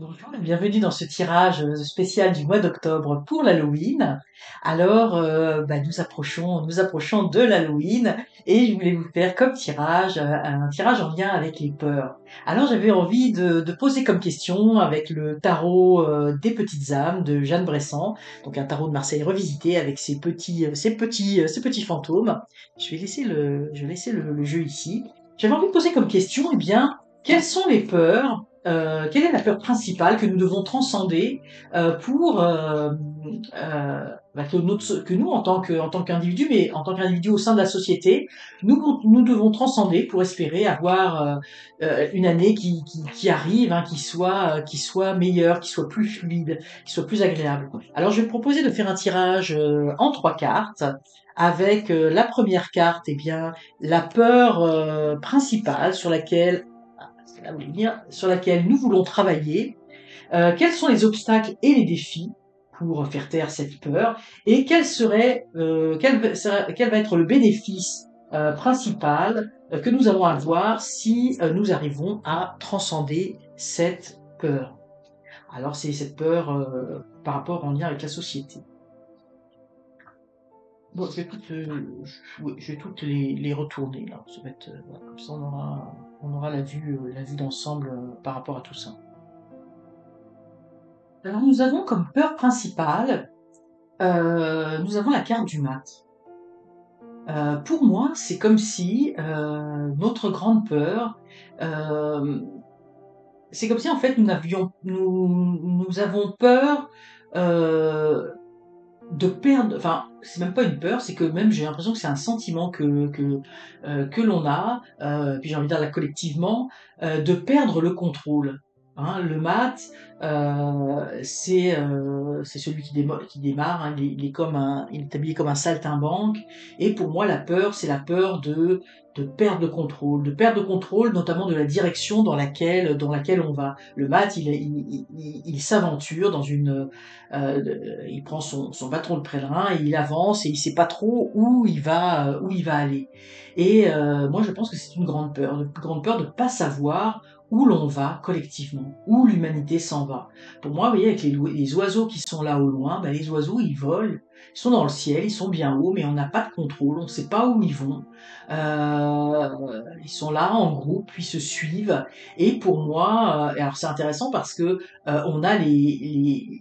Bonjour et bienvenue dans ce tirage spécial du mois d'octobre pour l'Halloween. Alors, nous approchons de l'Halloween et je voulais vous faire comme tirage, un tirage en lien avec les peurs. Alors, j'avais envie de poser comme question avec le tarot des petites âmes de Jeanne Bressan, donc un tarot de Marseille revisité avec ses petits fantômes. Je vais laisser le jeu ici. J'avais envie de poser comme question, eh bien, quelles sont les peurs quelle est la peur principale que nous devons transcender pour que nous en tant qu'individu, mais en tant qu'individu au sein de la société, nous devons transcender pour espérer avoir une année qui arrive, hein, qui soit meilleure, qui soit plus fluide, qui soit plus agréable. Alors je vais te proposer de faire un tirage en 3 cartes. Avec la première carte, eh bien, la peur principale c'est là où je veux venir, sur laquelle nous voulons travailler, quels sont les obstacles et les défis pour faire taire cette peur, et quel va être le bénéfice principal que nous allons avoir si nous arrivons à transcender cette peur. Alors c'est cette peur par rapport en lien avec la société. Bon, je vais toutes les retourner là. Ça va être, voilà, comme ça on aura la vue d'ensemble par rapport à tout ça. Alors nous avons comme peur principale, nous avons la carte du mat. Pour moi, c'est comme si notre grande peur, euh, c'est comme si en fait nous avons peur euh, de perdre. Enfin, c'est même pas une peur, c'est que même j'ai l'impression que c'est un sentiment que l'on a, puis j'ai envie de dire là collectivement, de perdre le contrôle. Hein, le mat, c'est celui qui démarre. Hein, il est habillé comme un saltimbanque. Et pour moi, la peur, c'est la peur de perdre le contrôle, notamment de la direction dans laquelle on va. Le mat, il s'aventure dans il prend son bâton de pèlerin et il avance et il sait pas trop où il va aller. Et moi, je pense que c'est une grande peur de pas savoir où l'on va collectivement, où l'humanité s'en va. Pour moi, vous voyez, avec les oiseaux qui sont là au loin, ben, les oiseaux, ils volent, ils sont dans le ciel, ils sont bien hauts, mais on n'a pas de contrôle, on ne sait pas où ils vont. Ils sont là en groupe, puis se suivent. Et pour moi, alors c'est intéressant parce que on a les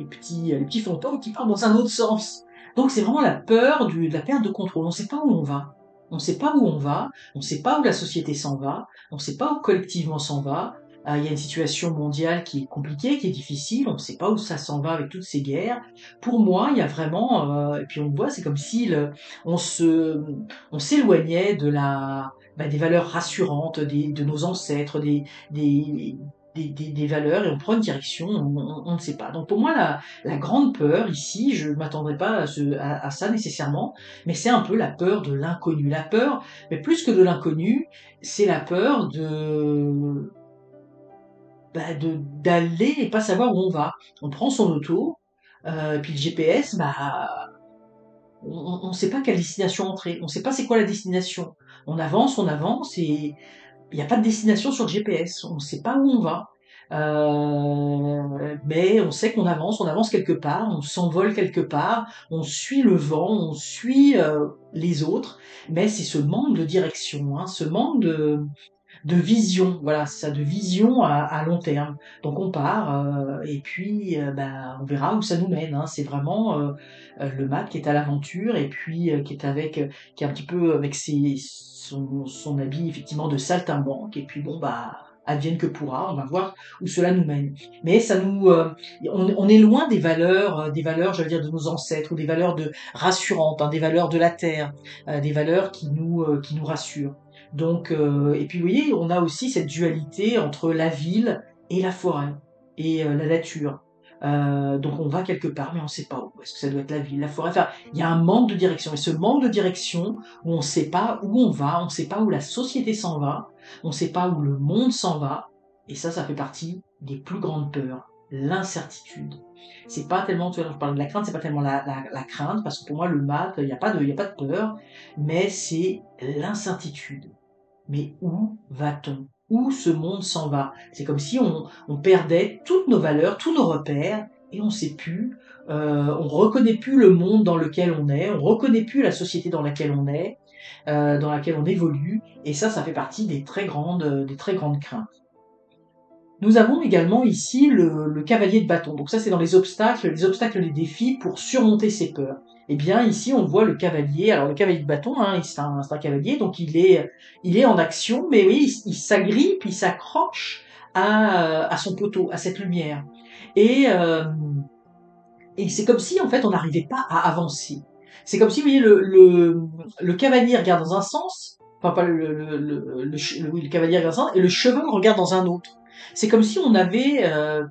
petits fantômes qui partent dans un autre sens. Donc c'est vraiment la peur de la perte de contrôle. On ne sait pas où on va. On ne sait pas où on va. On ne sait pas où la société s'en va. On ne sait pas où collectivement s'en va. Il y a une situation mondiale qui est compliquée, qui est difficile. On ne sait pas où ça s'en va avec toutes ces guerres. Pour moi, il y a vraiment, et puis on le voit, c'est comme si on se, on s'éloignait des valeurs rassurantes de nos ancêtres, des, des valeurs et on prend une direction, on ne sait pas. Donc pour moi, la grande peur ici, je ne m'attendrai pas à ça nécessairement, mais c'est un peu la peur de l'inconnu. La peur, mais plus que de l'inconnu, c'est la peur d'aller et pas savoir où on va. On prend son auto, puis le GPS, on ne sait pas quelle destination entrer, on ne sait pas c'est quoi la destination. On avance et il n'y a pas de destination sur le GPS, on ne sait pas où on va. Mais on sait on avance quelque part, on s'envole quelque part, on suit le vent, on suit les autres, mais c'est ce manque de direction, hein, ce manque de vision, voilà, c'est ça, de vision à long terme. Donc on part et puis on verra où ça nous mène. Hein. C'est vraiment le mat qui est à l'aventure et puis qui est un petit peu avec son habit effectivement de saltimbanque et puis bon advienne que pourra, on va voir où cela nous mène. Mais on est loin des valeurs, je veux dire, de nos ancêtres ou des valeurs rassurantes, hein, des valeurs de la terre, des valeurs qui nous rassurent. Donc, et puis vous voyez, on a aussi cette dualité entre la ville et la forêt et la nature. Donc on va quelque part, mais on ne sait pas où. Est-ce que ça doit être la ville, la forêt? Enfin, il y a un manque de direction. Et ce manque de direction, où on ne sait pas où on va, on ne sait pas où la société s'en va, on ne sait pas où le monde s'en va. Et ça fait partie des plus grandes peurs. L'incertitude. C'est pas tellement, tu vois, je parle de la crainte, c'est pas tellement la crainte, parce que pour moi, le maths, il y a pas de peur, mais c'est l'incertitude. Mais où va-t-on? où ce monde s'en va. C'est comme si on perdait toutes nos valeurs, tous nos repères, et on sait plus, on reconnaît plus le monde dans lequel on est, on reconnaît plus la société dans laquelle on est, dans laquelle on évolue, et ça fait partie des très grandes craintes. Nous avons également ici le cavalier de bâton. Donc ça, c'est dans les obstacles, les défis pour surmonter ses peurs. Eh bien, ici, on voit le cavalier. Alors, le cavalier de bâton, hein, c'est un cavalier, donc il est en action, mais oui, il s'agrippe, il s'accroche à son poteau, à cette lumière. Et, euh, et c'est comme si, en fait, on n'arrivait pas à avancer. C'est comme si, vous voyez, le cavalier regarde dans un sens, enfin pas oui, le cavalier regarde dans un sens, et le cheval regarde dans un autre. C'est comme si on avait, euh,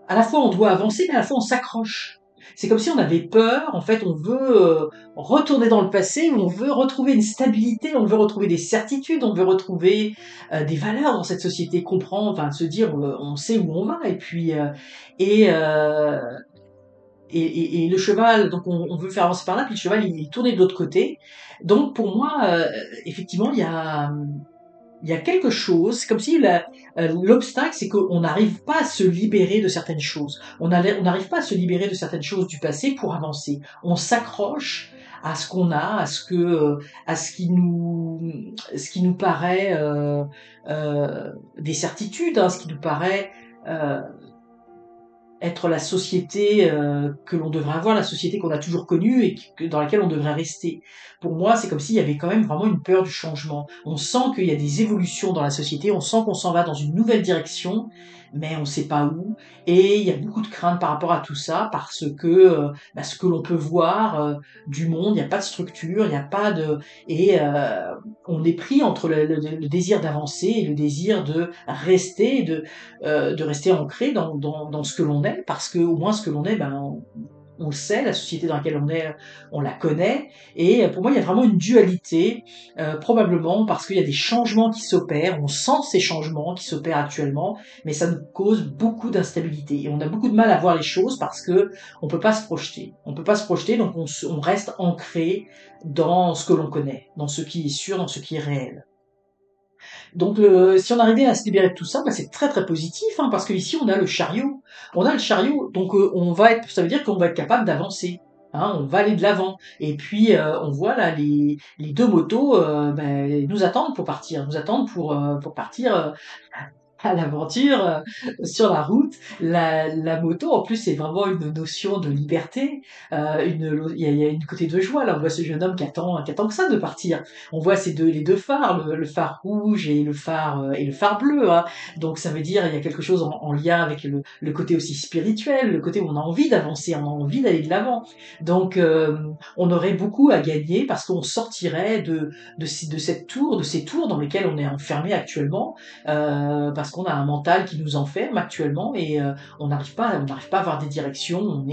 à la fois on doit avancer, mais à la fois on s'accroche. C'est comme si on avait peur, en fait, on veut retourner dans le passé, on veut retrouver une stabilité, on veut retrouver des certitudes, on veut retrouver des valeurs dans cette société, comprendre, enfin se dire on sait où on va, et puis et, euh, et le cheval, donc on veut faire avancer par là, puis le cheval il est tourné de l'autre côté. Donc pour moi, effectivement, il y a quelque chose, c'est comme si l'obstacle, c'est qu'on n'arrive pas à se libérer de certaines choses. On n'arrive pas à se libérer de certaines choses du passé pour avancer. On s'accroche à ce qu'on a, à ce qui nous paraît des certitudes, hein, ce qui nous paraît euh, être la société que l'on devrait avoir, la société qu'on a toujours connue et dans laquelle on devrait rester. Pour moi, c'est comme s'il y avait quand même vraiment une peur du changement. On sent qu'il y a des évolutions dans la société, on sent qu'on s'en va dans une nouvelle direction, mais on ne sait pas où. Et il y a beaucoup de craintes par rapport à tout ça, parce que ce que l'on peut voir du monde, il n'y a pas de structure, il n'y a pas de... Et on est pris entre le désir d'avancer et le désir de rester, de rester ancré dans ce que l'on est, parce que au moins ce que l'on est, on le sait, la société dans laquelle on est, on la connaît, et pour moi il y a vraiment une dualité, probablement parce qu'il y a des changements qui s'opèrent, on sent ces changements qui s'opèrent actuellement, mais ça nous cause beaucoup d'instabilité, et on a beaucoup de mal à voir les choses parce que on peut pas se projeter, donc on reste ancré dans ce que l'on connaît, dans ce qui est sûr, dans ce qui est réel. Donc, si on arrivait à se libérer de tout ça, c'est très très positif, hein, parce que ici on a le chariot. On a le chariot, donc ça veut dire qu'on va être capable d'avancer. Hein, on va aller de l'avant. Et puis on voit là les deux motos nous attendent pour partir, pour partir à l'aventure sur la route. La moto, en plus, c'est vraiment une notion de liberté. Il y a une côté de joie. Là, on voit ce jeune homme qui attend que ça de partir. On voit les deux phares, le phare rouge et le phare bleu. Hein. Donc, ça veut dire il y a quelque chose en lien avec le côté aussi spirituel, le côté où on a envie d'avancer, on a envie d'aller de l'avant. Donc, on aurait beaucoup à gagner parce qu'on sortirait de ces tours dans lesquelles on est enfermé actuellement, parce qu'on a un mental qui nous enferme actuellement et on n'arrive pas à avoir des directions.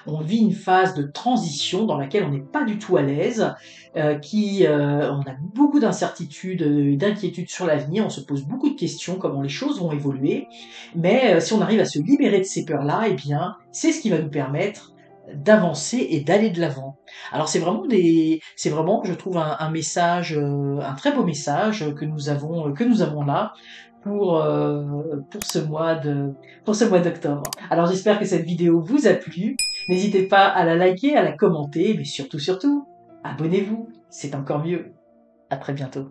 On vit une phase de transition dans laquelle on n'est pas du tout à l'aise, on a beaucoup d'incertitudes et d'inquiétudes sur l'avenir. On se pose beaucoup de questions, comment les choses vont évoluer. Mais si on arrive à se libérer de ces peurs-là, eh bien, c'est ce qui va nous permettre d'avancer et d'aller de l'avant. Alors c'est vraiment, je trouve, un message, un très beau message que nous avons là pour pour ce mois d'octobre. Alors j'espère que cette vidéo vous a plu. N'hésitez pas à la liker, à la commenter, mais surtout, abonnez-vous. C'est encore mieux. À très bientôt.